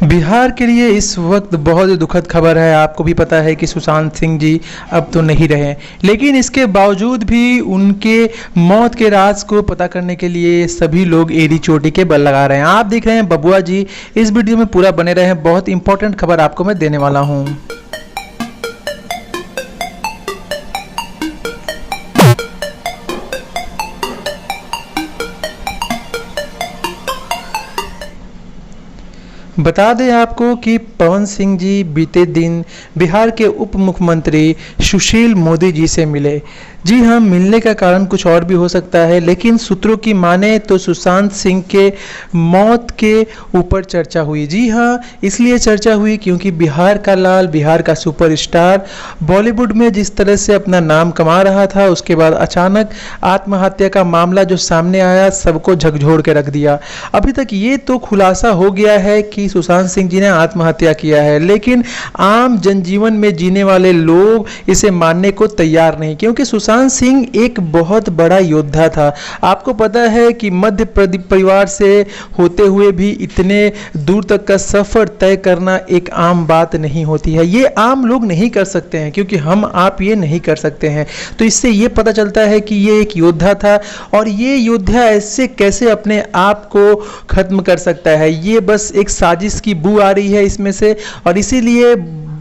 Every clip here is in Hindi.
बिहार के लिए इस वक्त बहुत ही दुखद खबर है। आपको भी पता है कि सुशांत सिंह जी अब तो नहीं रहे, लेकिन इसके बावजूद भी उनके मौत के राज को पता करने के लिए सभी लोग एड़ी चोटी के बल लगा रहे हैं। आप देख रहे हैं बबुआ जी, इस वीडियो में पूरा बने रहे हैं। बहुत इंपॉर्टेंट खबर आपको मैं देने वाला हूँ। बता दें आपको कि पवन सिंह जी बीते दिन बिहार के उप मुख्यमंत्री सुशील मोदी जी से मिले। जी हाँ, मिलने का कारण कुछ और भी हो सकता है, लेकिन सूत्रों की माने तो सुशांत सिंह के मौत के ऊपर चर्चा हुई। जी हाँ, इसलिए चर्चा हुई क्योंकि बिहार का लाल, बिहार का सुपरस्टार बॉलीवुड में जिस तरह से अपना नाम कमा रहा था, उसके बाद अचानक आत्महत्या का मामला जो सामने आया, सबको झकझोर के रख दिया। अभी तक ये तो खुलासा हो गया है कि सुशांत सिंह जी ने आत्महत्या किया है, लेकिन आम जनजीवन में जीने वाले लोग इसे मानने को तैयार नहीं, क्योंकि सुशांत सिंह एक बहुत बड़ा योद्धा था। आपको पता है कि मध्य परिवार से होते हुए भी इतने दूर तक का सफर तय करना एक आम बात नहीं होती है। ये आम लोग नहीं कर सकते हैं, क्योंकि हम आप ये नहीं कर सकते हैं। तो इससे ये पता चलता है कि ये एक योद्धा था, और ये योद्धा ऐसे कैसे अपने आप को खत्म कर सकता है। ये बस एक साजिश की बू आ रही है इसमें से, और इसीलिए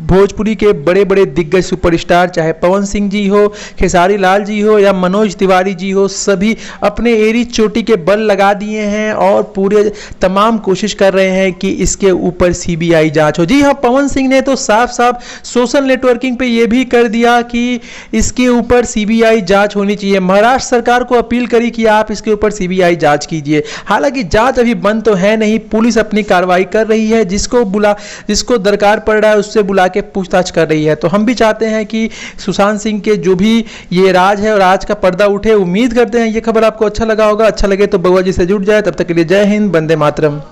भोजपुरी के बड़े बड़े दिग्गज सुपरस्टार, चाहे पवन सिंह जी हो, खेसारी लाल जी हो या मनोज तिवारी जी हो, सभी अपने एड़ी चोटी के बल लगा दिए हैं और पूरे तमाम कोशिश कर रहे हैं कि इसके ऊपर सीबीआई जांच हो। जी हाँ, पवन सिंह ने तो साफ साफ सोशल नेटवर्किंग पे ये भी कर दिया कि इसके ऊपर सीबीआई जांच होनी चाहिए। महाराष्ट्र सरकार को अपील करी कि आप इसके ऊपर सीबीआई जांच कीजिए। हालांकि जांच अभी बंद तो है नहीं, पुलिस अपनी कार्रवाई कर रही है, जिसको दरकार पड़ रहा है उससे बुला के पूछताछ कर रही है। तो हम भी चाहते हैं कि सुशांत सिंह के जो भी ये राज है और राज का पर्दा उठे। उम्मीद करते हैं ये खबर आपको अच्छा लगा होगा। अच्छा लगे तो बबुआ जी से जुड़ जाए। तब तक के लिए जय हिंद, वंदे मातरम।